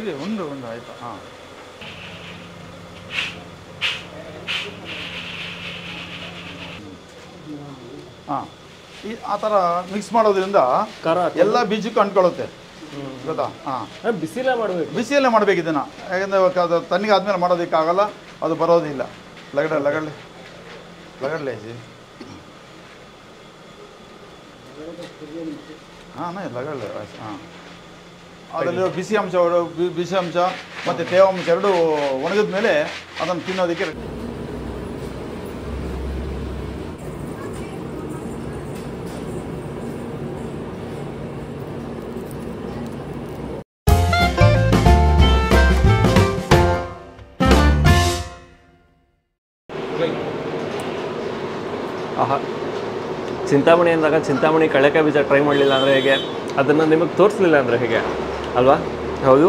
ಇದೆ ಒಂದು ಆಯಿತಾ ಹಾಂ ಹಾಂ ಆ ಥರ ಮಿಕ್ಸ್ ಮಾಡೋದ್ರಿಂದ ಎಲ್ಲ ಬೀಜಕ್ಕೂ ಅಂಟ್ಕೊಳ್ಳುತ್ತೆ ಗೊತ್ತಾ ಹಾಂ ಬಿಸಿಯಲ್ಲೇ ಮಾಡಬೇಕು ಇದನ್ನು ಯಾಕಂದರೆ ಅದು ತಣ್ಣಗೆ ಆದಮೇಲೆ ಮಾಡೋದಕ್ಕಾಗಲ್ಲ ಅದು ಬರೋದಿಲ್ಲ ಲಗಡಲೆ ಹಾಂ ಲಗಡಲೆ ಹಾಂ ಅದರಲ್ಲಿರೋ ಬಿಸಿ ಅಂಶ ಮತ್ತು ತೇವಾಂಶ ಎರಡೂ ಒಣಗಿದ ಮೇಲೆ ಅದನ್ನು ತಿನ್ನೋದಕ್ಕೆ ಆಹಾ ಚಿಂತಾಮಣಿ ಅಂದಾಗ ಚಿಂತಾಮಣಿ ಕಡಲೆಕಾಯಿ ಬೀಜ ಟ್ರೈ ಮಾಡಲಿಲ್ಲ ಅಂದರೆ ಹೇಗೆ, ಅದನ್ನು ನಿಮಗೆ ತೋರಿಸಲಿಲ್ಲ ಅಂದರೆ ಹೇಗೆ ಅಲ್ವಾ? ಹೌದು.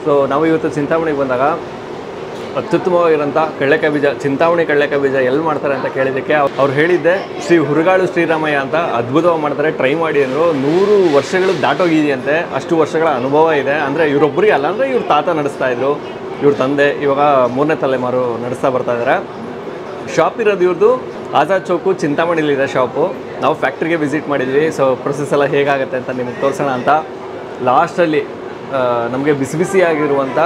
ಸೊ ನಾವು ಇವತ್ತು ಚಿಂತಾಮಣಿಗೆ ಬಂದಾಗ ಅತ್ಯುತ್ತಮವಾಗಿರೋಂಥ ಕಡಲೆಕಾಯಿ ಬೀಜ, ಚಿಂತಾಮಣಿ ಕಡಲೆಕಾಯಿ ಬೀಜ ಎಲ್ಲಿ ಮಾಡ್ತಾರೆ ಅಂತ ಕೇಳಿದ್ದಕ್ಕೆ ಅವ್ರು ಹೇಳಿದ್ದೆ ಶ್ರೀ ಹುರುಗಾಳು ಶ್ರೀರಾಮಯ್ಯ ಅಂತ ಅದ್ಭುತವಾಗಿ ಮಾಡ್ತಾರೆ, ಟ್ರೈ ಮಾಡಿ ಅಂದರು. 100 ವರ್ಷಗಳು ದಾಟೋಗಿದೆಯಂತೆ, ಅಷ್ಟು ವರ್ಷಗಳ ಅನುಭವ ಇದೆ. ಅಂದರೆ ಇವರೊಬ್ಬರಿಗೆ ಅಲ್ಲ, ಅಂದರೆ ಇವ್ರ ತಾತ ನಡೆಸ್ತಾಯಿದ್ರು, ಇವ್ರ ತಂದೆ ಇವಾಗ 3ನೇ ತಲೆಮಾರು ನಡೆಸ್ತಾ ಬರ್ತಾಯಿದ್ದಾರೆ. ಶಾಪ್ ಇರೋದು ಇವ್ರದ್ದು ಆಜಾದ್ ಚೌಕು ಚಿಂತಾಮಣಿಲಿದೆ ಶಾಪು. ನಾವು ಫ್ಯಾಕ್ಟ್ರಿಗೆ ವಿಸಿಟ್ ಮಾಡಿದ್ವಿ. ಸೊ ಪ್ರೊಸೆಸ್ ಎಲ್ಲ ಹೇಗಾಗುತ್ತೆ ಅಂತ ನಿಮಗೆ ತೋರಿಸೋಣ ಅಂತ ಲಾಸ್ಟಲ್ಲಿ ನಮಗೆ ಬಿಸಿ ಬಿಸಿಯಾಗಿರುವಂಥ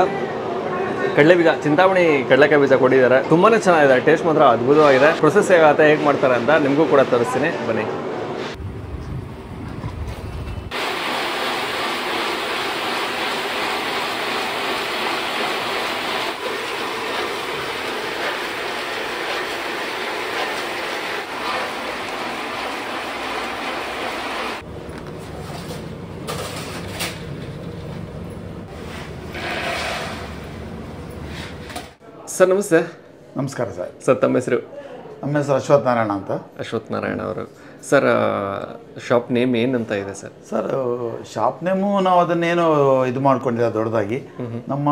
ಕಡಲೆ ಬೀಜ, ಚಿಂತಾಮಣಿ ಕಡಲೆಕಾಯಿ ಬೀಜ ಕೊಟ್ಟಿದ್ದಾರೆ. ತುಂಬಾ ಚೆನ್ನಾಗಿದೆ, ಟೇಸ್ಟ್ ಮಾತ್ರ ಅದ್ಭುತವಾಗಿದೆ. ಪ್ರೊಸೆಸ್ ಹೇಗಾಗುತ್ತೆ, ಹೇಗೆ ಮಾಡ್ತಾರೆ ಅಂತ ನಿಮಗೂ ಕೂಡ ತೋರಿಸ್ತೀನಿ, ಬನ್ನಿ. ಸರ್ ನಮಸ್ತೆ. ನಮಸ್ಕಾರ ಸರ್. ಸರ್ ತಮ್ಮ ಹೆಸರು? ನಮ್ಮ ಹೆಸರು ಅಶ್ವಥ್ ನಾರಾಯಣ ಅಂತ. ಅಶ್ವಥ್ ನಾರಾಯಣ ಅವರು. ಸರ್ ಶಾಪ್ ನೇಮ್ ಏನಂತ ಇದೆ ಸರ್? ಸರ್ ಶಾಪ್ ನೇಮು ನಾವು ಅದನ್ನೇನು ಇದು ಮಾಡ್ಕೊಂಡಿಲ್ಲ ದೊಡ್ಡದಾಗಿ. ನಮ್ಮ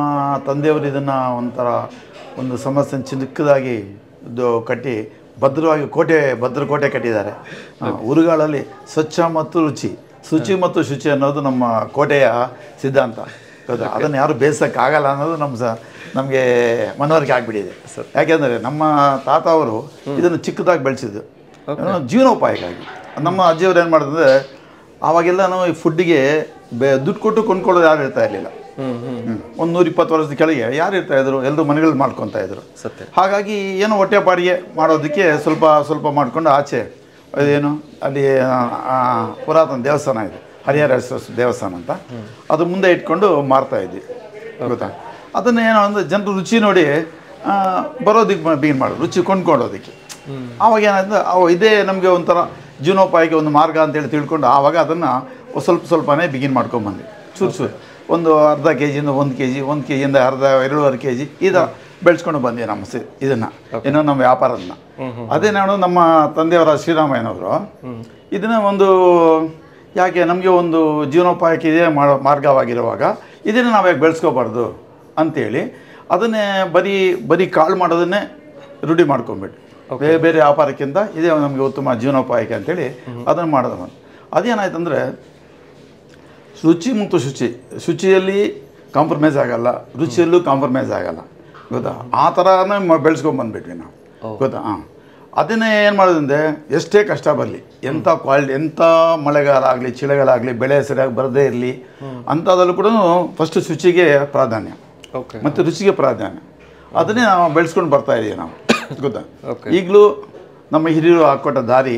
ತಂದೆಯವರು ಇದನ್ನು ಒಂಥರ ಒಂದು ಸಮಸ್ಯೆ ಚಿಕ್ಕದಾಗಿ ಇದು ಕಟ್ಟಿ ಭದ್ರವಾಗಿ ಭದ್ರಕೋಟೆ ಕಟ್ಟಿದ್ದಾರೆ. ಉರುಗಾಳಲ್ಲಿ ಸ್ವಚ್ಛ ಮತ್ತು ರುಚಿ, ಶುಚಿ ಮತ್ತು ಶುಚಿ ಅನ್ನೋದು ನಮ್ಮ ಕೋಟೆಯ ಸಿದ್ಧಾಂತ. ಅದನ್ನು ಯಾರು ಬೇಯಿಸೋಕ್ಕಾಗಲ್ಲ ಅನ್ನೋದು ನಮಗೆ ಮನವರಿಕೆ ಆಗಿಬಿಟ್ಟಿದೆ. ಯಾಕೆಂದರೆ ನಮ್ಮ ತಾತ ಅವರು ಇದನ್ನು ಚಿಕ್ಕದಾಗಿ ಬೆಳೆಸಿದ್ದು ಜೀವನೋಪಾಯಕ್ಕಾಗಿ. ನಮ್ಮ ಅಜ್ಜಿಯವ್ರು ಏನು ಮಾಡಿದ್ರೆ ಆವಾಗೆಲ್ಲ ನಾವು ಈ ಫುಡ್ಡಿಗೆ ದುಡ್ಡು ಕೊಟ್ಟು ಕೊಂಡ್ಕೊಳ್ಳೋದು ಯಾರು ಇರ್ತಾ ಇರಲಿಲ್ಲ. ಒಂದು 120 ವರ್ಷದ ಕೆಳಗೆ ಯಾರು ಇರ್ತಾಯಿದ್ರು, ಎಲ್ಲರೂ ಮನೆಗಳಲ್ಲಿ ಮಾಡ್ಕೊತಾ ಇದ್ರು. ಹಾಗಾಗಿ ಏನೋ ಹೊಟ್ಟೆಪಾಡಿಗೆ ಮಾಡೋದಕ್ಕೆ ಸ್ವಲ್ಪ ಮಾಡಿಕೊಂಡು ಆಚೆ ಅದೇನು ಅಲ್ಲಿ ಪುರಾತನ ದೇವಸ್ಥಾನ ಇದೆ, ಹರಿಹರೇಶ್ವರ ದೇವಸ್ಥಾನ ಅಂತ, ಅದು ಮುಂದೆ ಇಟ್ಕೊಂಡು ಮಾರ್ತಾಯಿದ್ವಿ ಗೊತ್ತಾ. ಅದನ್ನು ಏನೋ ಅಂದರೆ ಜನರು ರುಚಿ ನೋಡಿ ಬರೋದಕ್ಕೆ ಬಿಗಿನ್ ಮಾಡೋದು, ರುಚಿ ಕೊಂಡ್ಕೊಳ್ಳೋದಕ್ಕೆ. ಆವಾಗ ಏನಾಯ್ತು, ಇದೇ ನಮಗೆ ಒಂಥರ ಜೀವನೋಪಾಯಕ್ಕೆ ಒಂದು ಮಾರ್ಗ ಅಂತೇಳಿ ತಿಳ್ಕೊಂಡು ಆವಾಗ ಅದನ್ನು ಸ್ವಲ್ಪನೇ ಬಿಗಿನ್ ಮಾಡ್ಕೊಂಬಂದ್ವಿ. ಚೂರು ಒಂದು ಅರ್ಧ ಕೆ ಜಿಯಿಂದ 1 kg, 1 kgಯಿಂದ ಅರ್ಧ 2.5 kg ಈ ಥರ ಬೆಳೆಸ್ಕೊಂಡು ಬಂದ್ವಿ ನಮ್ಮ ಇದನ್ನು, ಏನೋ ನಮ್ಮ ವ್ಯಾಪಾರದನ್ನ. ಅದೇ ನಾನು ನಮ್ಮ ತಂದೆಯವರ ಶ್ರೀರಾಮಯ್ಯನವರು ಇದನ್ನು ಒಂದು ಯಾಕೆ ನಮಗೆ ಒಂದು ಜೀವನೋಪಾಯಕ್ಕೆ ಇದೇ ಮಾರ್ಗವಾಗಿರುವಾಗ ಇದನ್ನು ನಾವು ಯಾಕೆ ಬೆಳೆಸ್ಕೋಬಾರ್ದು ಅಂಥೇಳಿ ಅದನ್ನೇ ಬರೀ ಕಾಳು ಮಾಡೋದನ್ನೇ ರೂಢಿ ಮಾಡ್ಕೊಂಬಿಟ್ಟು ಬೇರೆ ವ್ಯಾಪಾರಕ್ಕಿಂತ ಇದೇ ನಮಗೆ ಉತ್ತಮ ಜೀವನೋಪಾಯಕ್ಕೆ ಅಂತೇಳಿ ಅದನ್ನು ಮಾಡೋದು. ಅದೇನಾಯ್ತಂದರೆ ರುಚಿ ಮತ್ತು ಶುಚಿಯಲ್ಲಿ ಕಾಂಪ್ರಮೈಸ್ ಆಗಲ್ಲ, ರುಚಿಯಲ್ಲೂ ಕಾಂಪ್ರಮೈಸ್ ಆಗಲ್ಲ ಗೊತ್ತಾ. ಆ ಥರನೇ ಬೆಳೆಸ್ಕೊಂಬಂದ್ಬಿಟ್ವಿ ನಾವು ಗೊತ್ತಾ. ಅದನ್ನೇ ಏನು ಮಾಡೋದಂದರೆ ಎಷ್ಟೇ ಕಷ್ಟ ಬರಲಿ, ಎಂಥ ಕ್ವಾಲಿಟಿ, ಎಂಥ ಮಳೆಗಾಲ ಆಗಲಿ ಚಳಿಗಾಲ ಆಗಲಿ, ಬೆಳೆ ಸರಿಯಾಗಿ ಬರದೇ ಇರಲಿ ಅಂಥದ್ರಲ್ಲೂ ಕೂಡ ಫಸ್ಟ್ ಶುಚಿಗೆ ಪ್ರಾಧಾನ್ಯ ಮತ್ತು ರುಚಿಗೆ ಪ್ರಾಧಾನ್ಯ. ಅದನ್ನೇ ನಾವು ಬೆಳೆಸ್ಕೊಂಡು ಬರ್ತಾಯಿದ್ದೀವಿ ನಾವು ಗೊತ್ತಾ. ಈಗಲೂ ನಮ್ಮ ಹಿರಿಯರು ಹಾಕ್ಕೊಟ್ಟ ದಾರಿ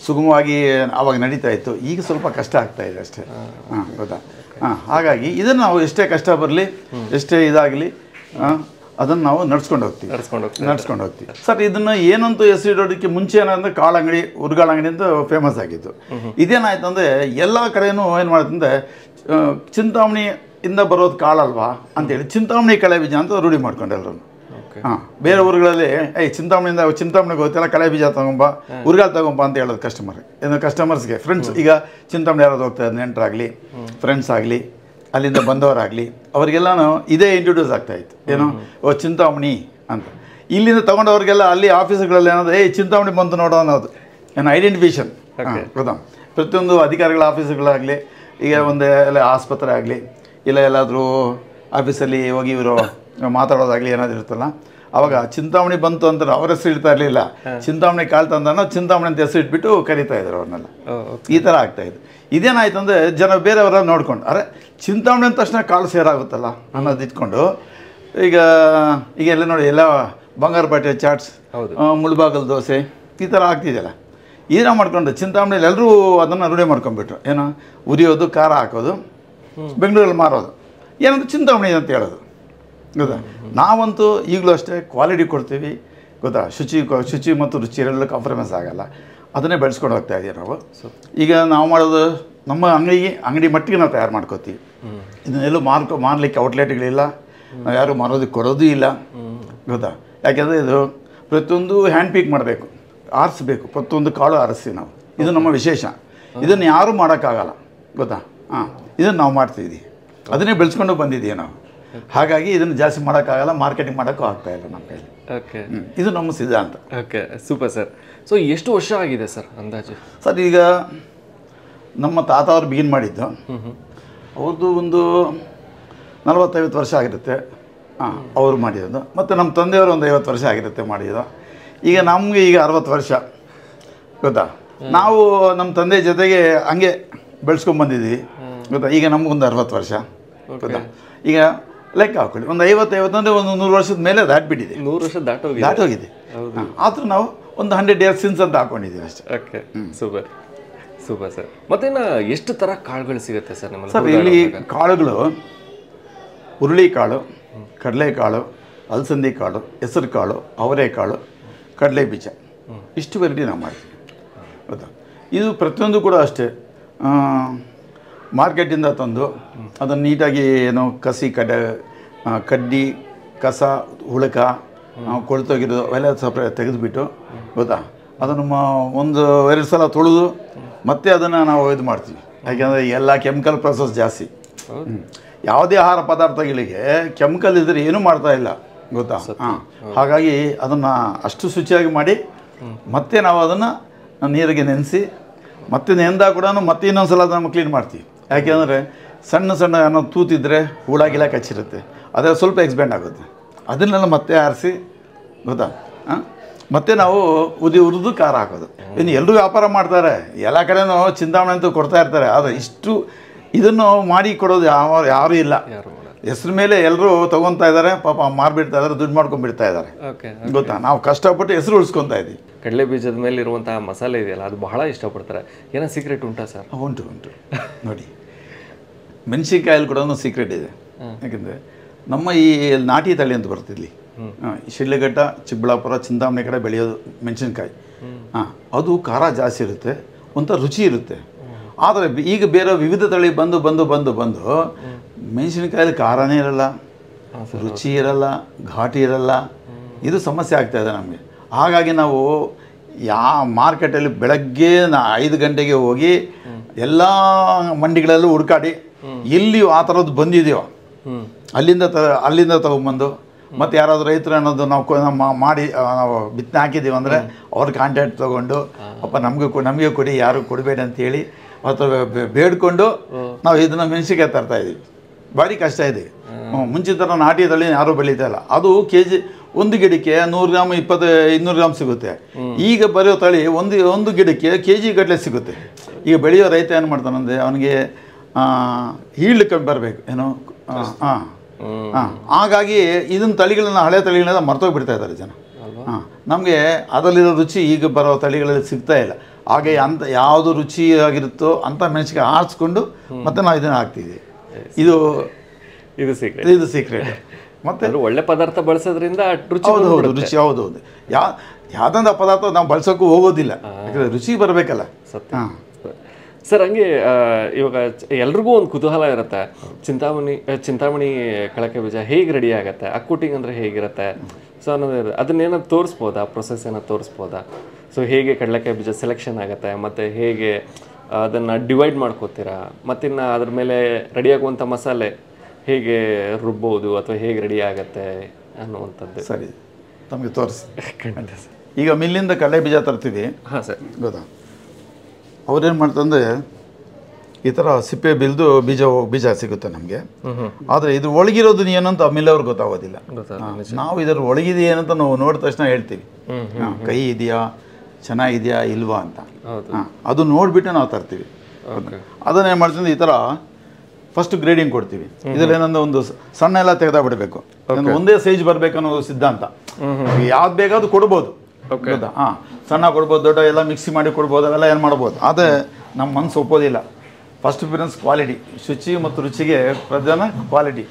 ಸುಗಮವಾಗಿ ಆವಾಗ ನಡೀತಾ ಇತ್ತು, ಈಗ ಸ್ವಲ್ಪ ಕಷ್ಟ ಆಗ್ತಾಯಿದೆ ಅಷ್ಟೇ ಗೊತ್ತಾ. ಹಾಗಾಗಿ ಇದನ್ನು ನಾವು ಎಷ್ಟೇ ಕಷ್ಟ ಬರಲಿ, ಎಷ್ಟೇ ಇದಾಗಲಿ ಅದನ್ನು ನಾವು ನಡ್ಸ್ಕೊಂಡು ಹೋಗ್ತೀವಿ ಸರ್. ಇದನ್ನು ಏನಂತೂ ಹೆಸರಿಡೋದಕ್ಕೆ ಮುಂಚೆ ಏನಂದರೆ ಕಾಳು ಅಂಗಡಿ, ಉರುಗಾಳ ಅಂಗಡಿ ಅಂತ ಫೇಮಸ್ ಆಗಿತ್ತು. ಇದೇನಾಯ್ತು ಅಂದರೆ ಎಲ್ಲ ಕಡೆಯೂ ಏನು ಮಾಡುತ್ತಂದರೆ ಚಿಂತಾಮಣಿಯಿಂದ ಬರೋದು ಕಾಳಲ್ವಾ ಅಂತೇಳಿ ಚಿಂತಾಮಣಿ ಕಳೆ ಬೀಜ ಅಂತ ರೂಢಿ ಮಾಡ್ಕೊಂಡು ಎಲ್ಲರೂ. ಬೇರೆ ಊರುಗಳಲ್ಲಿ ಚಿಂತಾಮಣಿಗೆ ಹೋಗ್ತಿಲ್ಲ, ಕಳೆ ಬೀಜ ತಗೊಂಬ, ಉರುಗಾಳ ತಗೊಂಬ ಅಂತ ಹೇಳೋದು ಕಸ್ಟಮರ್ಸ್ಗೆ. ಫ್ರೆಂಡ್ಸ್ ಈಗ ಚಿಂತಾಮಣಿ ಯಾರಾದ್ರು ಹೋಗ್ತಾರೆ, ನೆಂಟರಾಗಲಿ ಫ್ರೆಂಡ್ಸ್ ಆಗಲಿ ಅಲ್ಲಿಂದ ಬಂದವರಾಗಲಿ ಅವರಿಗೆಲ್ಲನೂ ಇದೇ ಇಂಟ್ರೊಡ್ಯೂಸ್ ಆಗ್ತಾಯಿತ್ತು, ಏನೋ ಚಿಂತಾಮಣಿ ಅಂತ. ಇಲ್ಲಿಂದ ತೊಗೊಂಡವ್ರಿಗೆಲ್ಲ ಅಲ್ಲಿ ಆಫೀಸ್ಗಳಲ್ಲಿ ಏನಾದ್ರು ಚಿಂತಾಮಣಿ ಬಂತು ನೋಡೋ ಅನ್ನೋದು ಏನು ಐಡೆಂಟಿಫಿಕೇಷನ್ ಗೊತ್ತಾ. ಪ್ರತಿಯೊಂದು ಅಧಿಕಾರಿಗಳ ಆಫೀಸ್ಗಳಾಗಲಿ, ಈಗ ಒಂದು ಎಲ್ಲ ಆಸ್ಪತ್ರೆ ಆಗಲಿ, ಇಲ್ಲ ಎಲ್ಲಾದರೂ ಆಫೀಸಲ್ಲಿ ಹೋಗಿ ಇವರು ಮಾತಾಡೋದಾಗಲಿ ಏನಾದ್ರು ಇರುತ್ತಲ್ಲ, ಅವಾಗ ಚಿಂತಾಮಣಿ ಬಂತು ಅಂತ ಅವ್ರ ಹೆಸರು ಇಡ್ತಾ ಇರಲಿಲ್ಲ. ಚಿಂತಾಮಣಿ ಕಾಳು ತಂದ ಚಿಂತಾಮಣಿ ಅಂತ ಹೆಸರು ಇಟ್ಬಿಟ್ಟು ಕರೀತಾ ಇದ್ರು ಅವ್ರನ್ನೆಲ್ಲ. ಈ ಥರ ಆಗ್ತಾಯಿದ್ರು. ಇದೇನಾಯ್ತು ಅಂದರೆ ಜನ ಬೇರೆಯವರ ನೋಡ್ಕೊಂಡು ಅರೆ ಚಿಂತಾಮಣಿ ಅಂದ ತಕ್ಷಣ ಕಾಳು ಸೇರಾಗುತ್ತಲ್ಲ ಅನ್ನೋದು ಇಟ್ಕೊಂಡು ಈಗ ಎಲ್ಲ ನೋಡಿ ಎಲ್ಲ ಬಂಗಾರಪೇಟೆ ಚಾಟ್ಸ್, ಮುಳ್ಬಾಗಲ್ ದೋಸೆ ಈ ಥರ ಆಗ್ತಿದೆಯಲ್ಲ. ಇದನ್ನ ಮಾಡ್ಕೊಂಡು ಚಿಂತಾಮಣಿಯಲ್ಲಿ ಎಲ್ಲರೂ ಅದನ್ನು ರೂಢಿ ಮಾಡ್ಕೊಂಡ್ಬಿಟ್ರು. ಏನೋ ಉರಿಯೋದು, ಖಾರ ಹಾಕೋದು, ಬೆಂಗಳೂರಲ್ಲಿ ಮಾರೋದು, ಏನಂದ್ರೆ ಚಿಂತಾಮಣಿ ಅಂತ ಹೇಳೋದು. ಗೊತ್ತಾ? ನಾವಂತೂ ಈಗಲೂ ಅಷ್ಟೇ ಕ್ವಾಲಿಟಿ ಕೊಡ್ತೀವಿ. ಗೊತ್ತಾ? ಶುಚಿ ಮತ್ತು ರುಚಿ ಎರಡಲ್ಲೂ ಕಾಂಪ್ರಮೈಸ್ ಆಗೋಲ್ಲ. ಅದನ್ನೇ ಬೆಳೆಸ್ಕೊಂಡು ಹೋಗ್ತಾ ಇದ್ದೀವಿ ನಾವು. ಈಗ ನಾವು ಮಾಡೋದು ನಮ್ಮ ಅಂಗಡಿ ಮಟ್ಟಿಗೆ ನಾವು ತಯಾರು ಮಾಡ್ಕೋತೀವಿ. ಇದನ್ನೆಲ್ಲೂ ಮಾರಲಿಕ್ಕೆ ಔಟ್ಲೆಟ್ಗಳಿಲ್ಲ, ನಾವು ಯಾರು ಮಾರೋದಕ್ಕೆ ಕೊಡೋದು ಇಲ್ಲ. ಗೊತ್ತಾ? ಯಾಕೆಂದರೆ ಇದು ಪ್ರತಿಯೊಂದು ಹ್ಯಾಂಡ್ ಪೀಕ್ ಮಾಡಬೇಕು, ಆರಿಸ್ಬೇಕು, ಪ್ರತಿಯೊಂದು ಕಾಳು ಆರಿಸ್ತೀವಿ ನಾವು. ಇದು ನಮ್ಮ ವಿಶೇಷ. ಇದನ್ನು ಯಾರೂ ಮಾಡೋಕ್ಕಾಗಲ್ಲ. ಗೊತ್ತಾ? ಇದನ್ನು ನಾವು ಮಾಡ್ತಿದ್ದೀವಿ, ಅದನ್ನೇ ಬೆಳೆಸ್ಕೊಂಡು ಬಂದಿದ್ದೀವಿ ನಾವು. ಹಾಗಾಗಿ ಇದನ್ನು ಜಾಸ್ತಿ ಮಾಡೋಕ್ಕಾಗಲ್ಲ, ಮಾರ್ಕೆಟಿಂಗ್ ಮಾಡೋಕ್ಕೂ ಆಗ್ತಾಯಿಲ್ಲ ನಮ್ಮ ಕೈಲಿ. ಓಕೆ, ಇದು ನಮ್ಮ ಸಿದ್ಧಾಂತ. Okay, super sir. ಸೊ ಎಷ್ಟು ವರ್ಷ ಆಗಿದೆ ಸರ್ ಅಂದಾಜು? ಸರ್ ಈಗ ನಮ್ಮ ತಾತ ಅವ್ರು ಬಿಗಿನ್ ಮಾಡಿದ್ದು, ಅವ್ರದ್ದು ಒಂದು 40-50 ವರ್ಷ ಆಗಿರುತ್ತೆ. ಅವರು ಮಾಡಿರೋದು. ಮತ್ತು ನಮ್ಮ ತಂದೆಯವರು ಒಂದು 50 ವರ್ಷ ಆಗಿರುತ್ತೆ ಮಾಡಿದ್ದು. ಈಗ ನಮಗೆ ಈಗ 60 ವರ್ಷ. ಗೊತ್ತಾ? ನಾವು ನಮ್ಮ ತಂದೆ ಜೊತೆಗೆ ಹಂಗೆ ಬೆಳೆಸ್ಕೊಂಡ್ಬಂದಿದ್ದೀವಿ. ಗೊತ್ತಾ? ಈಗ ನಮಗೊಂದು 60 ವರ್ಷ. ಗೊತ್ತಾ? ಈಗ ಲೆಕ್ಕ ಹಾಕೊಳ್ಳಿ, ಒಂದು 50 ಅಂದರೆ ಒಂದು 100 ವರ್ಷದ ಮೇಲೆ ದಾಟ್ಬಿಟ್ಟಿದೆ. 100 ವರ್ಷ ದಾಟೋಗಿದೆ. ಆದರೂ ನಾವು ಒಂದು 100 years ಸಿನ್ಸ್ ಅಂತ ಹಾಕೊಂಡಿದ್ದೀವಿ ಅಷ್ಟೇ. Okay, super super sir. ಮತ್ತೇನು ಎಷ್ಟು ಥರ ಕಾಳುಗಳು ಸಿಗುತ್ತೆ ಸರ್ ನಿಮ್ಮಲ್ಲಿ? ಸರ್ ಇಲ್ಲಿ ಕಾಳುಗಳು ಹುರುಳಿಕಾಳು, ಕಡಲೆಕಾಳು, ಅಲಸಂದಿ ಕಾಳು, ಹೆಸರು ಕಾಳು, ಅವರೆಕಾಳು, ಕಡಲೆ ಬೀಜ, ಇಷ್ಟು ವೆರೈಟಿ ನಾವು ಮಾಡ್ತೀವಿ. ಗೊತ್ತಾ? ಇದು ಪ್ರತಿಯೊಂದು ಕೂಡ ಅಷ್ಟೇ ಮಾರ್ಕೆಟಿಂದ ತಂದು ಅದನ್ನು ನೀಟಾಗಿ ಏನೋ ಕಡ್ಡಿ, ಕಸ, ಹುಳಕ, ಕೊಳ್ತೋಗಿರೋದು ಅವೆಲ್ಲ ಸಪ್ರೇಟ್ ತೆಗೆದುಬಿಟ್ಟು, ಗೊತ್ತಾ, ಅದನ್ನು ಒಂದು 2 ಸಲ ತೊಳೆದು ಮತ್ತೆ ಅದನ್ನು ನಾವು ಇದು ಮಾಡ್ತೀವಿ. ಯಾಕೆಂದರೆ ಎಲ್ಲ ಕೆಮಿಕಲ್ ಪ್ರೊಸೆಸ್ ಜಾಸ್ತಿ. ಯಾವುದೇ ಆಹಾರ ಪದಾರ್ಥಗಳಿಗೆ ಕೆಮಿಕಲ್ ಇದ್ದರೆ ಏನೂ ಮಾಡ್ತಾ ಇಲ್ಲ. ಗೊತ್ತಾ? ಹಾಗಾಗಿ ಅದನ್ನು ಅಷ್ಟು ಶುಚಿಯಾಗಿ ಮಾಡಿ ಮತ್ತೆ ನಾವು ಅದನ್ನು ನೀರಿಗೆ ನೆನೆಸಿ ಮತ್ತೆ ನೆಂದಾಗ ಕೂಡ ಮತ್ತೆ ಇನ್ನೊಂದು ಸಲ ಅದನ್ನು ಕ್ಲೀನ್ ಮಾಡ್ತೀವಿ. ಯಾಕೆಂದರೆ ಸಣ್ಣ ಸಣ್ಣ ಏನೋ ತೂತಿದ್ರೆ ಹುಳ ಕಚ್ಚಿರುತ್ತೆ, ಅದರ ಸ್ವಲ್ಪ ಎಕ್ಸ್ಪೆಂಡ್ ಆಗುತ್ತೆ. ಅದನ್ನೆಲ್ಲ ಮತ್ತೆ ಆರಿಸಿ, ಗೊತ್ತಾ, ಮತ್ತೆ ನಾವು ಹುರಿದು ಖಾರ ಹಾಕೋದು. ಇನ್ನು ಎಲ್ಲರೂ ವ್ಯಾಪಾರ ಮಾಡ್ತಾರೆ, ಎಲ್ಲ ಕಡೆನೂ ಚಿಂತಾಮಣಿ ಅಂತೂ ಕೊಡ್ತಾ ಇರ್ತಾರೆ. ಆದರೆ ಇಷ್ಟು ಇದನ್ನು ಮಾಡಿ ಕೊಡೋದು ಯಾರೂ ಇಲ್ಲ. ಹೆಸ್ರ ಮೇಲೆ ಎಲ್ಲರೂ ತೊಗೊತಾ ಇದ್ದಾರೆ, ಪಾಪ ಮಾರ್ಬಿಡ್ತಾ ಇದ್ದಾರೆ, ದುಡ್ಡು ಮಾಡ್ಕೊಂಡ್ಬಿಡ್ತಾ ಇದ್ದಾರೆ. ಗೊತ್ತಾ? ನಾವು ಕಷ್ಟಪಟ್ಟು ಹೆಸರು ಉಳಿಸ್ಕೊತಾ ಇದ್ದೀವಿ. ಕಡಲೆ ಬೀಜದ ಮೇಲೆ ಇರುವಂತಹ ಮಸಾಲೆ ಇದೆಯಲ್ಲ, ಅದು ಬಹಳ ಇಷ್ಟಪಡ್ತಾರೆ. ಏನೋ ಸೀಕ್ರೆಟ್ ಉಂಟಾ ಸರ್? ಉಂಟು ನೋಡಿ, ಮೆಣಸಿನ್ಕಾಯಲ್ಲಿ ಕೂಡ ಒಂದು ಸೀಕ್ರೆಟ್ ಇದೆ. ಯಾಕೆಂದರೆ ನಮ್ಮ ಈ ನಾಟಿ ತಳಿ ಅಂತ ಬರ್ತಿದ್ಲಿ, ಶಿಡ್ಲಘಟ್ಟ, ಚಿಕ್ಕಬಳ್ಳಾಪುರ, ಚಿಂತಾಮಣಿ ಕಡೆ ಬೆಳೆಯೋದು ಮೆಣಸಿನ್ಕಾಯಿ. ಅದು ಖಾರ ಜಾಸ್ತಿ ಇರುತ್ತೆ, ಒಂಥರ ರುಚಿ ಇರುತ್ತೆ. ಆದರೆ ಈಗ ಬೇರೆ ವಿವಿಧ ತಳಿ ಬಂದು ಮೆಣಸಿನ್ಕಾಯಲ್ಲಿ ಖಾರನೇ ಇರಲ್ಲ, ರುಚಿ ಇರಲ್ಲ, ಘಾಟಿ ಇರಲ್ಲ. ಇದು ಸಮಸ್ಯೆ ಆಗ್ತಾಯಿದೆ ನಮಗೆ. ಹಾಗಾಗಿ ನಾವು ಮಾರ್ಕೆಟಲ್ಲಿ ಬೆಳಗ್ಗೆ 5 ಗಂಟೆಗೆ ಹೋಗಿ ಎಲ್ಲ ಮಂಡಿಗಳಲ್ಲೂ ಹುಡುಕಾಡಿ ಎಲ್ಲಿ ಆ ಥರದ್ದು ಬಂದಿದೆಯೋ ಅಲ್ಲಿಂದ ತೊಗೊಂಬಂದು ಮತ್ತು ಯಾರಾದರೂ ರೈತರು ಅನ್ನೋದು ನಾವು ಮಾಡಿ ನಾವು ಬಿತ್ತನೆ ಹಾಕಿದ್ದೀವಿ ಅಂದರೆ ಅವ್ರ ಕಾಂಟ್ಯಾಕ್ಟ್ ತೊಗೊಂಡು ಅಪ್ಪ ನಮಗೆ ಕೊಡಿ, ಯಾರು ಕೊಡಬೇಡಿ ಅಂತೇಳಿ ಅಥವಾ ಬೇಡ್ಕೊಂಡು ನಾವು ಇದನ್ನು ಮೆಣಸಿನ್ಕಾಯಿ ತರ್ತಾಯಿದ್ದೀವಿ. ಭಾರಿ ಕಷ್ಟ ಇದೆ. ಮುಂಚಿನ ಥರ ನಾಟಿ ತಳಿ ಯಾರೂ ಬೆಳೀತಾ ಇಲ್ಲ. ಅದು ಕೆಜಿ ಒಂದು ಗಿಡಕ್ಕೆ 100 ಗ್ರಾಮ್ 200 ಗ್ರಾಮ್ ಸಿಗುತ್ತೆ. ಈಗ ಬರೆಯೋ ತಳಿ ಒಂದು ಗಿಡಕ್ಕೆ ಕೆಜಿ ಗಟ್ಟಲೆ ಸಿಗುತ್ತೆ. ಈಗ ಬೆಳೆಯೋ ರೈತ ಏನು ಮಾಡ್ತಾನಂದರೆ ಅವನಿಗೆ ಹೀಳ್ಲಿಕ್ಕೆ ಕಮ್ಮಿ ಬರಬೇಕು ಏನೋ. ಹಾಗಾಗಿ ಇದನ್ನ ತಳಿಗಳನ್ನ ಹಳೆ ತಳಿಗಳನ್ನೆಲ್ಲ ಮರ್ತೋಗ್ಬಿಡ್ತಾ ಇದ್ದಾರೆ ಜನ. ನಮಗೆ ಅದರಲ್ಲಿರೋ ರುಚಿ ಈಗ ಬರೋ ತಳಿಗಳಲ್ಲಿ ಸಿಗ್ತಾ ಇಲ್ಲ. ಹಾಗೆ ಯಾವುದು ರುಚಿಯಾಗಿರುತ್ತೋ ಅಂಥ ಮೆಣಸಿನ್ಕಾಯಿ ಆರಿಸ್ಕೊಂಡು ಮತ್ತೆ ನಾವು ಇದನ್ನು ಹಾಕ್ತಿದ್ದೀವಿ. ಇದು ಸೀಕ್ರೆಟ್. ಮತ್ತೆ ಒಳ್ಳೆ ಪದಾರ್ಥ ಬಳಸೋದ್ರಿಂದ ರುಚಿ. ರುಚಿ ಹೌದೌದು. ಯಾವುದಂಥ ಪದಾರ್ಥ ನಾವು ಬಳಸೋಕ್ಕೂ ಹೋಗೋದಿಲ್ಲ, ಯಾಕಂದರೆ ರುಚಿ ಬರಬೇಕಲ್ಲ. ಸತ್ಯ ಸರ್. ಹಂಗೆ ಇವಾಗ ಎಲ್ರಿಗೂ ಒಂದು ಕುತೂಹಲ ಇರುತ್ತೆ, ಚಿಂತಾಮಣಿ ಕಳಕೆ ಬೀಜ ಹೇಗೆ ರೆಡಿ ಆಗುತ್ತೆ, ಅಕ್ಕುಟಿಂಗ್ ಅಂದರೆ ಹೇಗಿರುತ್ತೆ ಸೊ ಅನ್ನೋದು. ಅದನ್ನೇನೋ ತೋರಿಸ್ಬೋದಾ, ಪ್ರೊಸೆಸ್ ಏನೋ ತೋರಿಸ್ಬೋದಾ? ಸೊ ಹೇಗೆ ಕಡಲೆಕಾಯಿ ಬೀಜ ಸೆಲೆಕ್ಷನ್ ಆಗುತ್ತೆ, ಮತ್ತು ಹೇಗೆ ಅದನ್ನು ಡಿವೈಡ್ ಮಾಡ್ಕೋತೀರಾ, ಮತ್ತಿನ್ನು ಅದ್ರ ಮೇಲೆ ರೆಡಿಯಾಗುವಂಥ ಮಸಾಲೆ ಹೇಗೆ ರುಬ್ಬೋದು ಅಥವಾ ಹೇಗೆ ರೆಡಿ ಆಗುತ್ತೆ ಅನ್ನುವಂಥದ್ದು. ಸರಿ, ತಮಗೆ ತೋರಿಸಿ. ಖಂಡಿತ ಸರ್. ಈಗ ಮಿಲ್ಲಿಂದ ಕಡಲೆ ಬೀಜ ತರ್ತೀವಿ. ಹಾಂ ಸರ್. ಗೊತ್ತಾ? ಅವ್ರೇನು ಮಾಡ್ತಂದರೆ ಈ ಥರ ಸಿಪ್ಪೆ ಬಿಲ್ದು ಬೀಜ ಸಿಗುತ್ತೆ ನಮಗೆ. ಆದರೆ ಇದು ಒಳಗಿರೋದು ಏನಂತ ಮಿಲ್ಲವ್ರಿಗೆ ಗೊತ್ತಾಗೋದಿಲ್ಲ. ನಾವು ಇದರ ಒಳಗಿದೆ ಏನಂತ ನಾವು ನೋಡಿದ ತಕ್ಷಣ ಹೇಳ್ತೀವಿ, ಕೈ ಇದೆಯಾ, ಚೆನ್ನಾಗಿದೆಯಾ ಇಲ್ವಾ ಅಂತ. ಅದು ನೋಡಿಬಿಟ್ಟು ನಾವು ತರ್ತೀವಿ. ಅದನ್ನೇ ಮಾಡ್ತೀನಿ, ಈ ಥರ ಫಸ್ಟ್ ಗ್ರೇಡಿಂಗ್ ಕೊಡ್ತೀವಿ. ಇದರಲ್ಲಿ ಏನಂದ್ರೆ ಒಂದು ಸಣ್ಣ ಎಲ್ಲ ತೆಗೆದಾಬಿಡಬೇಕು, ಒಂದೇ ಸೈಜ್ ಬರಬೇಕು ಅನ್ನೋದು ಸಿದ್ಧಾಂತ. ಯಾವ್ದು ಬೇಕಾದ್ರೂ ಕೊಡ್ಬೋದು, ಸಣ್ಣ ಕೊಡ್ಬೋದು, ದೊಡ್ಡ ಎಲ್ಲ ಮಿಕ್ಸಿ ಮಾಡಿ ಕೊಡ್ಬೋದು, ಅವೆಲ್ಲ ಏನು ಮಾಡ್ಬೋದು. ಆದರೆ ನಮ್ಮ ಮನಸ್ಸು ಒಪ್ಪೋದಿಲ್ಲ. ಫಸ್ಟ್ ಪ್ರಿಫರೆನ್ಸ್ ಕ್ವಾಲಿಟಿ, ಶುಚಿ ಮತ್ತು ರುಚಿಗೆ ಪ್ರಧಾನ ಕ್ವಾಲಿಟಿ.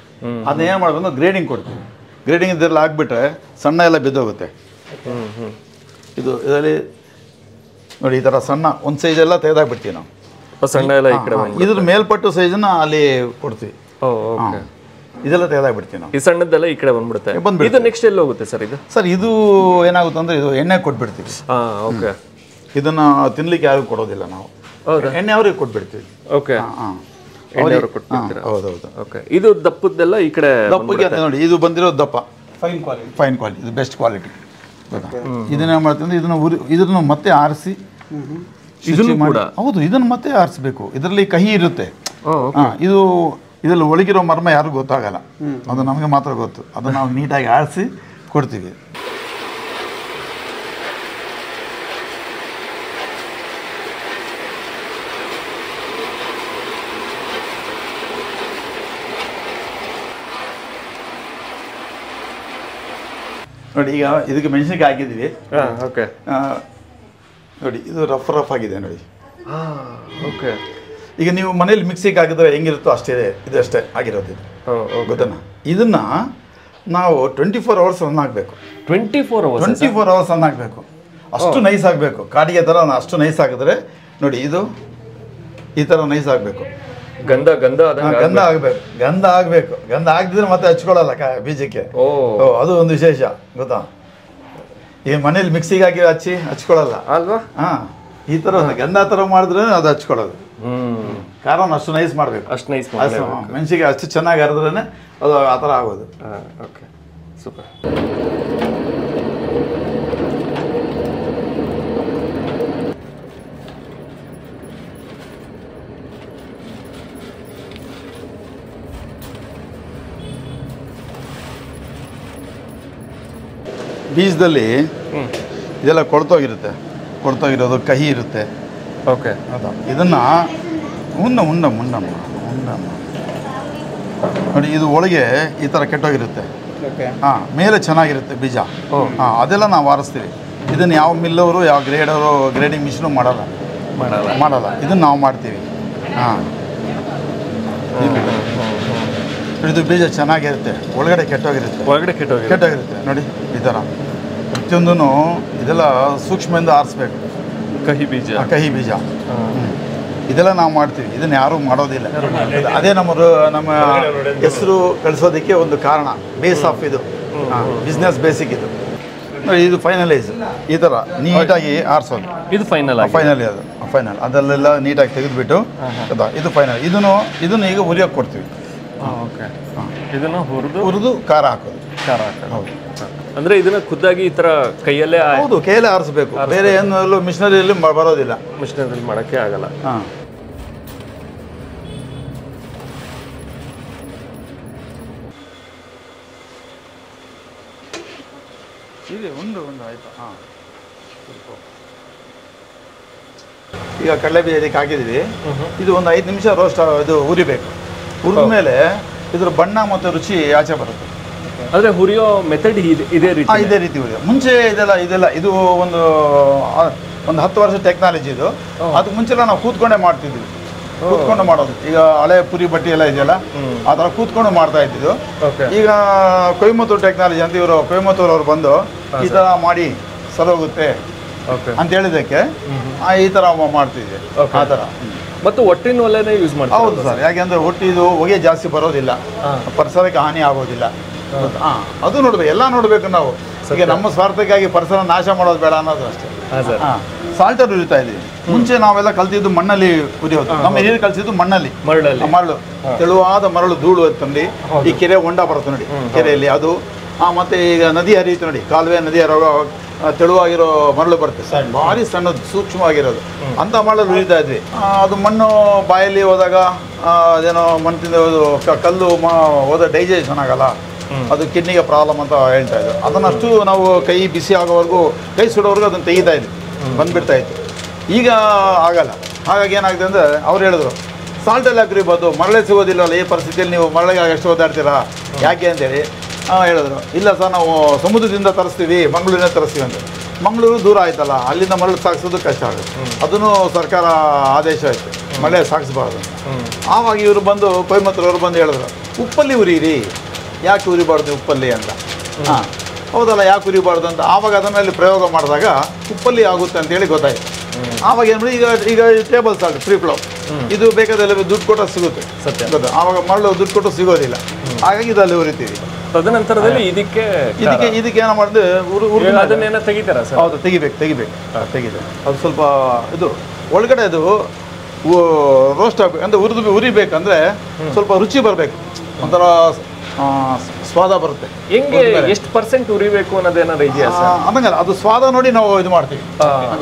ಅದನ್ನ ಏನು ಮಾಡ್ಬೋದು, ಗ್ರೇಡಿಂಗ್ ಕೊಡ್ತೀವಿ. ಗ್ರೇಡಿಂಗ್ ಇದರಲ್ಲಿ ಹಾಕ್ಬಿಟ್ರೆ ಸಣ್ಣ ಎಲ್ಲ ಬಿದ್ದೋಗುತ್ತೆ. ಇದರಲ್ಲಿ ನೋಡಿ, ಈ ಥರ ಸಣ್ಣ ಒಂದು ಸೈಜ್ ಎಲ್ಲ ತೆಗೆದಾಕ್ಬಿಡ್ತೀವಿ ನಾವು. ಸಣ್ಣ ಎಲ್ಲ ಇದ್ರ ಮೇಲ್ಪಟ್ಟು ಸೈಜನ್ನ ಅಲ್ಲಿ ಕೊಡ್ತೀವಿ. ಇದೆಲ್ಲ ತೆಗೆದಾಕ್ಬಿಡ್ತೀವಿ ನಾವು. ಈ ಸಣ್ಣದೆಲ್ಲ ಈ ಕಡೆ ಬಂದ್ಬಿಡುತ್ತೆ. ಇದು ನೆಕ್ಸ್ಟ್ ಎಲ್ಲಿ ಹೋಗುತ್ತೆ ಸರ್? ಇದು ಸರ್ ಇದು ಏನಾಗುತ್ತೆ ಅಂದರೆ, ಇದು ಎಣ್ಣೆ ಕೊಟ್ಬಿಡ್ತೀವಿ. ಓಕೆ. ಇದನ್ನ ತಿನ್ಲಿಕ್ಕೆ ಯಾರಿಗೂ ಕೊಡೋದಿಲ್ಲ ನಾವು, ಎಣ್ಣೆ ಅವ್ರಿಗೆ ಕೊಟ್ಬಿಡ್ತೀವಿ. ಓಕೆ. ಹೌದೌದು. ಓಕೆ. ಇದು ದಪ್ಪದ್ದೆಲ್ಲ ಈ ಕಡೆ ದಪ್ಪಗೆ ನೋಡಿ, ಇದು ಬಂದಿರೋ ದಪ್ಪ ಫೈನ್ ಕ್ವಾಲಿಟಿ, ಇದು ಬೆಸ್ಟ್ ಕ್ವಾಲಿಟಿ. ಇದನ್ನ ಮಾಡ್ತೀವಿ, ಇದನ್ನು ಮತ್ತೆ ಆರಿಸಿ ಹೌದು, ಇದನ್ನು ಮತ್ತೆ ಆರಿಸ್ಬೇಕು. ಇದರಲ್ಲಿ ಕಹಿ ಇರುತ್ತೆ. ಇದರಲ್ಲಿ ಒಳಗಿರೋ ಮರ್ಮ ಯಾರಿಗೂ ಗೊತ್ತಾಗಲ್ಲ, ಅದು ನಮಗೆ ಮಾತ್ರ ಗೊತ್ತು. ಅದನ್ನು ನಾವು ನೀಟಾಗಿ ಆರಿಸಿ ಕೊಡ್ತೀವಿ. ನೋಡಿ, ಈಗ ಇದಕ್ಕೆ ಮೆಣಸಿನಕಾಯಿ ಹಾಕಿದ್ದೀವಿ. ಓಕೆ. ನೋಡಿ, ಇದು ರಫ್ ಆಗಿದೆ ನೋಡಿ. ಓಕೆ. ಈಗ ನೀವು ಮನೇಲಿ ಮಿಕ್ಸಿಗೆ ಹಾಕಿದ್ರೆ ಹೆಂಗಿರುತ್ತೋ ಅಷ್ಟೇ, ಇದು ಅಷ್ಟೇ ಆಗಿರೋದು. ಗೊತ್ತನಾ? ಇದನ್ನ ನಾವು 24 hours ರನ್ ಆಗಬೇಕು. 24 hours ರನ್ ಆಗಬೇಕು. ಅಷ್ಟು ನೈಸ್ ಆಗಬೇಕು, ಕಾಡಿಗೆ ಥರ ಅಷ್ಟು ನೈಸ್ ಆಗಿದ್ರೆ ನೋಡಿ, ಇದು ಈ ಥರ ನೈಸ್ ಆಗಬೇಕು. ಗಂಧ ಆಗಬೇಕು. ಗಂಧ ಆಗದಿದ್ರೆ ಮತ್ತೆ ಹಚ್ಕೊಳ್ಳಲ್ಲ ಬೀಜಕ್ಕೆ. ಅದು ಒಂದು ವಿಶೇಷ ಗೊತ್ತಾ. ಈ ಮನೇಲಿ ಮಿಕ್ಸಿಗೆ ಹಾಕಿ ಹಚ್ಕೊಳ್ಳಲ್ಲ ಅಲ್ವಾ. ಈ ಥರ ಗಂಧ ಥರ ಮಾಡಿದ್ರೆ ಅದು ಹಚ್ಕೊಳ್ಳೋದು. ಕಾರಣ ಅಷ್ಟು ನೈಸ್ ಮಾಡಬೇಕು. ಮೆಣಸಿಗೆ ಅಷ್ಟು ಚೆನ್ನಾಗಿ ಅರಿದ್ರೇ ಅದು ಆ ಥರ ಆಗೋದು. Okay, super. ಬೀಜದಲ್ಲಿ ಇದೆಲ್ಲ ಕೊಳ್ತೋಗಿರೋದು ಕಹಿ ಇರುತ್ತೆ. ಓಕೆ. ಹೌದಾ. ಇದನ್ನು ಉಂಡ ನೋಡಿ, ಇದು ಒಳಗೆ ಈ ಥರ ಕೆಟ್ಟೋಗಿರುತ್ತೆ. ಮೇಲೆ ಚೆನ್ನಾಗಿರುತ್ತೆ ಬೀಜ. ಅದೆಲ್ಲ ನಾವು ಆರಿಸ್ತೀವಿ. ಇದನ್ನು ಯಾವ ಮಿಲ್ಲವರು, ಯಾವ ಗ್ರೇಡಿಂಗ್ ಮಿಷಿನು ಮಾಡಲ್ಲ. ಇದನ್ನು ನಾವು ಮಾಡ್ತೀವಿ. ಇದು ಬೀಜ ಚೆನ್ನಾಗಿರುತ್ತೆ, ಒಳಗಡೆ ಕೆಟ್ಟೋಗಿರುತ್ತೆ ನೋಡಿ. ಈ ಥರ ಪ್ರತಿಯೊಂದೂ ಇದೆಲ್ಲ ಸೂಕ್ಷ್ಮದಿಂದ ಆರಿಸ್ಬೇಕು. ಕಹಿ ಬೀಜ ಇದೆಲ್ಲ ನಾವು ಮಾಡ್ತೀವಿ. ಇದನ್ನು ಯಾರೂ ಮಾಡೋದಿಲ್ಲ. ಅದೇ ನಮ್ಮ ಹೆಸರು ಕಳಿಸೋದಕ್ಕೆ ಒಂದು ಕಾರಣ. ಬೇಸ್ ಆಫ್ ಇದು ಬಿಸ್ನೆಸ್ ಬೇಸಿಕ್ ಇದು. ಇದು ಫೈನಲೈಸ್ ಈ ಥರ ನೀಟಾಗಿ ಆರಿಸೋದು. ಇದು ಫೈನಲ್ ಅದಲ್ಲೆಲ್ಲ ನೀಟಾಗಿ ತೆಗೆದುಬಿಟ್ಟು ಇದು ಫೈನಲ್. ಇದನ್ನು ಈಗ ಹುರಿಯೋಕೆ ಕೊಡ್ತೀವಿ. ಓಕೆ. ಇದನ್ನು ಹುರಿದು ಖಾರ ಹಾಕೋದು. ಹೌದು. ಅಂದರೆ ಇದನ್ನು ಖುದ್ದಾಗಿ ಈ ಥರ ಕೈಯಲ್ಲೇ ಆರಿಸ್ಬೇಕು. ಬೇರೆ ಏನು ಮಿಷನರಿಯಲ್ಲಿ ಬರೋದಿಲ್ಲ. ಮಿಷನರಿಯಲ್ಲಿ ಮಾಡೋಕ್ಕೆ ಆಗಲ್ಲ. ಆಯ್ತಾ. ಈಗ ಕಡಲೆ ಬೀಜ ಇದಕ್ಕೆ ಹಾಕಿದ್ದೀವಿ. ಇದು ಒಂದು 5 ನಿಮಿಷ ರೋಸ್ಟ್ ಇದು ಹುರಿಬೇಕು. ಹುರಿದ ಮೇಲೆ ಇದ್ರ ಬಣ್ಣ ಮತ್ತು ರುಚಿ ಆಚೆ ಬರುತ್ತೆ. ಆದರೆ ಹುರಿಯೋ ಮೆಥಡ್ ಇದೇ ರೀತಿ ಹುರಿಯೋ. ಮುಂಚೆ ಇದೆಲ್ಲ ಇದು ಒಂದು 10 ವರ್ಷ ಟೆಕ್ನಾಲಜಿ ಇದು. ಅದಕ್ಕೆ ಮುಂಚೆಲ್ಲ ನಾವು ಕೂತ್ಕೊಂಡೇ ಮಾಡ್ತಿದ್ವಿ. ಕೂತ್ಕೊಂಡು ಮಾಡೋದು. ಈಗ ಹಳೆ ಪುರಿ ಬಟ್ಟಿ ಎಲ್ಲ ಇದೆಯಲ್ಲ, ಆ ಥರ ಕೂತ್ಕೊಂಡು ಮಾಡ್ತಾ ಇದ್ದಿದ್ದು. ಈಗ ಕೊಯಮತ್ತೂರು ಟೆಕ್ನಾಲಜಿ ಅಂತ ಕೊಯಮತ್ತೂರು ಅವ್ರು ಬಂದು ಈ ಥರ ಮಾಡಿ ಸರೋಗುತ್ತೆ ಅಂತ ಹೇಳಿದ್ದಕ್ಕೆ ಈ ಥರ ಮಾಡ್ತಿದ್ವಿ. ಆ ಥರ ಮತ್ತು ಒಟ್ಟಿನ ಒಲೆನೇ ಯೂಸ್ ಮಾಡ್ತೀವಿ. ಹೌದು ಸರ್, ಯಾಕೆಂದರೆ ಒಟ್ಟಿದು ಹೊಗೆ ಜಾಸ್ತಿ ಬರೋದಿಲ್ಲ, ಪರಿಸರಕ್ಕೆ ಹಾನಿ ಆಗೋದಿಲ್ಲ. ಅದು ನೋಡ್ಬೇಕು, ಎಲ್ಲ ನೋಡಬೇಕು ನಾವು. ಈಗ ನಮ್ಮ ಸ್ವಾರ್ಥಕ್ಕಾಗಿ ಪರಿಸರ ನಾಶ ಮಾಡೋದು ಬೇಡ ಅನ್ನೋದು ಅಷ್ಟೇ. ಸಾಲ್ಟರ್ ಉರಿತಾ ಇದೀವಿ. ಮುಂಚೆ ನಾವೆಲ್ಲ ಕಲ್ತಿದ್ದು ಮಣ್ಣಲ್ಲಿ ಉರಿಯೋದು. ನಮ್ಮ ಹಿರಿಯರು ಕಲಿಸಿದ್ದು ಮರಳು, ತೆಳುವಾದ ಮರಳು ಧೂಳು ತಂದು ಈ ಕೆರೆ ಹೊಂಡ ಬರುತ್ತೆ ನೋಡಿ, ಕೆರೆಯಲ್ಲಿ ಅದು. ಮತ್ತೆ ಈಗ ನದಿ ಹರಿಯುತ್ತೆ ನೋಡಿ, ಕಾಲುವೆ ನದಿ ತೆಳುವಾಗಿರೋ ಮರಳು ಬರುತ್ತೆ ಭಾರಿ ಸಣ್ಣದು ಸೂಕ್ಷ್ಮವಾಗಿರೋದು ಅಂಥ ಮರಳು ಉಳಿತಾ ಇದ್ವಿ. ಅದು ಮಣ್ಣು ಬಾಯಲ್ಲಿ ಹೋದಾಗ ಅದೇನೋ ಮಣ್ಣು ತಿಂದ ಕಲ್ಲು ಹೋದ ಡೈಜೆಷನ್ ಆಗಲ್ಲ, ಅದು ಕಿಡ್ನಿಗೆ ಪ್ರಾಬ್ಲಮ್ ಅಂತ ಹೇಳ್ತಾ ಇದ್ರು. ಅದನ್ನಷ್ಟು ನಾವು ಕೈ ಬಿಸಿ ಆಗೋವರೆಗೂ ಕೈ ಸುಡೋವರೆಗೂ ಅದನ್ನು ತೆಗಿತಾ ಇದ್ವಿ, ಬಂದುಬಿಡ್ತಾ ಇತ್ತು. ಈಗ ಆಗಲ್ಲ. ಹಾಗಾಗಿ ಏನಾಗಿದೆ ಅಂದರೆ ಅವ್ರು ಹೇಳಿದ್ರು ಸಾಲ್ಟಲ್ಲಿ ಹಾಕಿರ್ಬೋದು, ಮರಳೆ ಸಿಗೋದಿಲ್ಲವಲ್ಲ ಈ ಪರಿಸ್ಥಿತಿಯಲ್ಲಿ, ನೀವು ಮರಳಿಗೆ ಎಷ್ಟು ಓದಾಡ್ತೀರಾ ಯಾಕೆ ಅಂತೇಳಿ ಹೇಳಿದ್ರು. ಇಲ್ಲ ಸರ್ ನಾವು ಸಮುದ್ರದಿಂದ ತರಿಸ್ತೀವಿ, ಮಂಗಳೂರಿನ ತರಿಸ್ತೀವಿ ಅಂತ. ಮಂಗಳೂರು ದೂರ ಆಯ್ತಲ್ಲ, ಅಲ್ಲಿಂದ ಮರಳು ಸಾಗಿಸೋದು ಕಷ್ಟ ಆಗುತ್ತೆ. ಅದನ್ನು ಸರ್ಕಾರ ಆದೇಶ ಆಯಿತು ಮಳೆ ಸಾಗಿಸ್ಬಾರ್ದು. ಆವಾಗ ಇವರು ಬಂದು ಕೊಯಮತ್ತೂರವ್ರು ಬಂದು ಹೇಳಿದ್ರು ಉಪ್ಪಲ್ಲಿ ಉರಿಯಿರಿ, ಯಾಕೆ ಉರಿಬಾರ್ದು ಉಪ್ಪಲ್ಲಿ ಅಂತ. ಹಾಂ ಹೌದಲ್ಲ, ಯಾಕೆ ಉರಿಬಾರ್ದು ಅಂತ. ಆವಾಗ ಅದರ ಮೇಲೆ ಪ್ರಯೋಗ ಮಾಡಿದಾಗ ಉಪ್ಪಲ್ಲಿ ಆಗುತ್ತೆ ಅಂತೇಳಿ ಗೊತ್ತಾಯಿತು. ಆವಾಗ ಏನು ಮಾಡಿ ಈಗ ಟೇಬಲ್ ಸಾಲ್ಟ್ ಫ್ರೀ ಫ್ಲೋ ಇದು ಬೇಕಾದಲ್ಲಿ ದುಡ್ಡು ಕೊಟ್ಟು ಸಿಗುತ್ತೆ ಸತ್ಯ ಗೊತ್ತಾ. ಆವಾಗ ಮರಳು ದುಡ್ಡು ಕೊಟ್ಟು ಸಿಗೋದಿಲ್ಲ, ಹಾಗಾಗಿ ಇದರಲ್ಲಿ ಉರಿತೀವಿ. ತದನಂತರದಲ್ಲಿ ಇದಕ್ಕೆ ಏನೋ ಮಾಡಿದ್ರೆ ಅದನ್ನೇನೋ ತೆಗಿತಾರ ಸರ್? ಹೌದು, ತೆಗಿಬೇಕು. ಅದು ಸ್ವಲ್ಪ ಇದು ಒಳಗಡೆ ಅದು ರೋಸ್ಟ್ ಆಗಬೇಕು ಅಂದರೆ ಉರಿಬೇಕಂದ್ರೆ ಸ್ವಲ್ಪ ರುಚಿ ಬರಬೇಕು, ಒಂಥರ ಸ್ವಾದ ಬರುತ್ತೆ. ಹೆಂಗೆ ಎಷ್ಟು ಪರ್ಸೆಂಟ್ ಉರಿಬೇಕು ಅನ್ನೋದೇನಾದ್ರು ಇದೆಯಾ ಸರ್? ಅನ್ನಂಗಲ್ಲ, ಅದು ಸ್ವಾದ ನೋಡಿ ನಾವು ಇದು ಮಾಡ್ತೀವಿ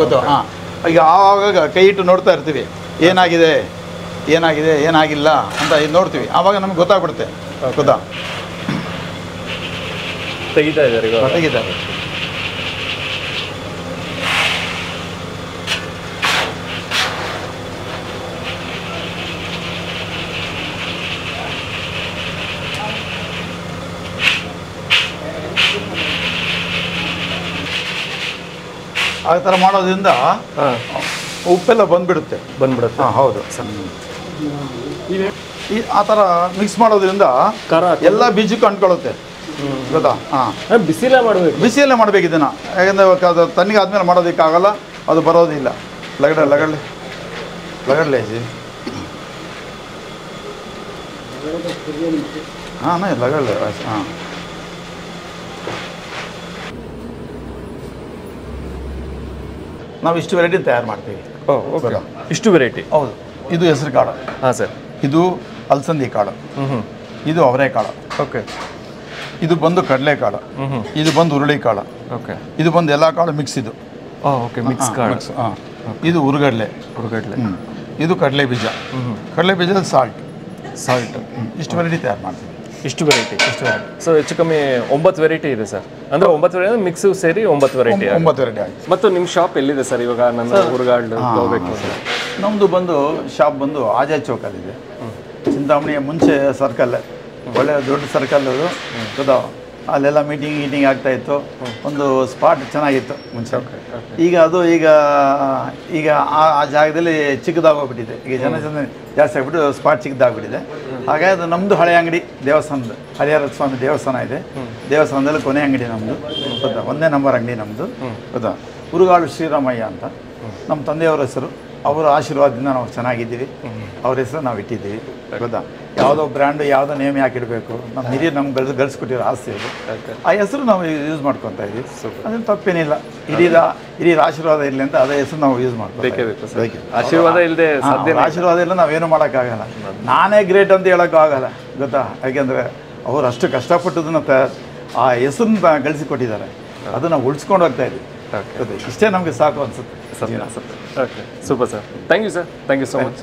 ಗೊತ್ತು. ಹಾಂ, ಈಗ ಆವಾಗ ಕೈ ಇಟ್ಟು ನೋಡ್ತಾ ಇರ್ತೀವಿ ಏನಾಗಿದೆ ಏನಾಗಿಲ್ಲ ಅಂತ ಇದು ನೋಡ್ತೀವಿ. ಆವಾಗ ನಮ್ಗೆ ಗೊತ್ತಾಗ್ಬಿಡುತ್ತೆ. ಗೊತ್ತಾ, ತೆಗಿತಾರೆ. ಆ ಥರ ಮಾಡೋದ್ರಿಂದ ಉಪ್ಪೆಲ್ಲ ಬಂದ್ಬಿಡುತ್ತೆ. ಹಾಂ ಹೌದು. ಆ ಥರ ಮಿಕ್ಸ್ ಮಾಡೋದ್ರಿಂದ ಖಾರ ಎಲ್ಲ ಬೀಜಕ್ಕೂ ಅಂಟ್ಕೊಳ್ಳುತ್ತೆ ಗೊತ್ತಾ. ಹಾಂ, ಬಿಸಿಯಲ್ಲೇ ಮಾಡಬೇಕು ಇದನ್ನು. ಯಾಕಂದರೆ ಅದು ತಣ್ಣಗೆ ಆದಮೇಲೆ ಮಾಡೋದಕ್ಕಾಗಲ್ಲ, ಅದು ಬರೋದಿಲ್ಲ. ಲಗಡ್ಲೆ ಹಾಂ ಲಗಡ್ಲೆ ಹಾಂ. ನಾವು ಇಷ್ಟು ವೆರೈಟಿ ತಯಾರು ಮಾಡ್ತೀವಿ. ಇಷ್ಟು ವೆರೈಟಿ? ಹೌದು. ಇದು ಹೆಸರು ಕಾಳು. ಹಾಂ ಸರ್. ಇದು ಅಲಸಂದಿ ಕಾಳು. ಇದು ಅವರೆಕಾಳು. ಓಕೆ. ಇದು ಬಂದು ಕಡಲೆಕಾಳು. ಇದು ಬಂದು ಹುರುಳಿಕಾಳು. ಓಕೆ. ಇದು ಬಂದು ಎಲ್ಲ ಕಾಳು ಮಿಕ್ಸ್. ಇದು ಓಕೆ, ಮಿಕ್ಸ್ ಕಾಳು. ಹಾಂ. ಇದು ಹುರುಗಡ್ಲೆ. ಇದು ಕಡಲೆ ಬೀಜ. ಕಡಲೆ ಬೀಜದಲ್ಲಿ ಸಾಲ್ಟ್. ಇಷ್ಟು ವೆರೈಟಿ ತಯಾರು ಮಾಡ್ತೀವಿ. ಇಷ್ಟು ವೆರೈಟಿ. ಸೊ ಹೆಚ್ಚು ಕಮ್ಮಿ 9 ವೆರೈಟಿ ಇದೆ ಸರ್. ಅಂದರೆ 9 ವೆರೈಟಿ ಮಿಕ್ಸ್ ಸೇರಿ 9 ವೆರೈಟಿ ಆಯಿತು. ಮತ್ತು ನಿಮ್ಮ ಶಾಪ್ ಎಲ್ಲಿದೆ ಸರ್ ಇವಾಗ? ನನ್ನ ಹುರುಗಾಳು ಹೋಗಬೇಕು ಸರ್. ನಮ್ಮದು ಬಂದು ಶಾಪ್ ಬಂದು ಆಜಾದ್ ಚೌಕಲ್ಲಿದೆ, ಚಿಂತಾಮಣಿಯ ಮುಂಚೆ ಸರ್ಕಲ್, ಒಳ್ಳೆಯ ದೊಡ್ಡ ಸರ್ಕಲ್ ಅದು ಗೊತ್ತಾ. ಅಲ್ಲೆಲ್ಲ ಮೀಟಿಂಗ್ ಆಗ್ತಾಯಿತ್ತು. ಒಂದು ಸ್ಪಾಟ್ ಚೆನ್ನಾಗಿತ್ತು ಮುಂಚೆ. ಈಗ ಆ ಜಾಗದಲ್ಲಿ ಚಿಕ್ಕದಾಗೋಗ್ಬಿಟ್ಟಿದೆ. ಈಗ ಜನ ಜಾಸ್ತಿ ಆಗಿಬಿಟ್ಟು ಸ್ಪಾಟ್ ಚಿಕ್ಕದಾಗ್ಬಿಟ್ಟಿದೆ. ಹಾಗಾಗಿ ಅದು ನಮ್ಮದು ಹಳೆ ಅಂಗಡಿ, ದೇವಸ್ಥಾನದ ಹರಿಹರ ಸ್ವಾಮಿ ದೇವಸ್ಥಾನ ಇದೆ. ದೇವಸ್ಥಾನದಲ್ಲಿ ಕೊನೆ ಅಂಗಡಿ ನಮ್ಮದು ಗೊತ್ತಾ, 1ನೇ ನಂಬರ್ ಅಂಗಡಿ ನಮ್ಮದು ಗೊತ್ತಾ. ಹುರುಗಾಳು ಶ್ರೀರಾಮಯ್ಯ ಅಂತ ನಮ್ಮ ತಂದೆಯವರ ಹೆಸರು. ಅವರ ಆಶೀರ್ವಾದದಿಂದ ನಾವು ಚೆನ್ನಾಗಿದ್ದೀವಿ. ಅವ್ರ ಹೆಸರು ನಾವು ಇಟ್ಟಿದ್ದೀವಿ ಗೊತ್ತಾ. ಯಾವುದೋ ಬ್ರ್ಯಾಂಡು ಯಾವುದೋ ನೇಮ್ ಯಾಕೆ ಇಡಬೇಕು, ನಮ್ಮ ಹಿರಿಯರು ನಮ್ಗೆ ಗಳಿಸ್ಕೊಟ್ಟಿರೋ ಆಸ್ತಿ ಅದು. ಆ ಹೆಸರು ನಾವು ಯೂಸ್ ಮಾಡ್ಕೊತಾ ಇದ್ದೀವಿ. ಅದೇನು ತಪ್ಪೇನಿಲ್ಲ. ಹಿರಿಯರ ಆಶೀರ್ವಾದ ಇರಲಿ ಅಂತ ಅದೇ ಹೆಸರು ನಾವು ಯೂಸ್ ಮಾಡ್ತೀವಿ. ಆಶೀರ್ವಾದ ಇಲ್ಲದೆ ಆಶೀರ್ವಾದ ಇಲ್ಲ ನಾವೇನು ಮಾಡೋಕ್ಕಾಗಲ್ಲ. ನಾನೇ ಗ್ರೇಟ್ ಅಂತ ಹೇಳೋಕ್ಕಾಗಲ್ಲ ಗೊತ್ತಾ. ಯಾಕೆಂದರೆ ಅವರು ಅಷ್ಟು ಕಷ್ಟಪಟ್ಟದನ್ನು ಆ ಹೆಸರನ್ನ ಗಳಿಸಿಕೊಟ್ಟಿದ್ದಾರೆ, ಅದನ್ನು ಉಳಿಸ್ಕೊಂಡು ಹೋಗ್ತಾ ಇದ್ದೀವಿ. ಇಷ್ಟೇ ನಮಗೆ ಸಾಕು ಅನಿಸುತ್ತೆ. Okay, super sir. Thank you sir. Thank you so much.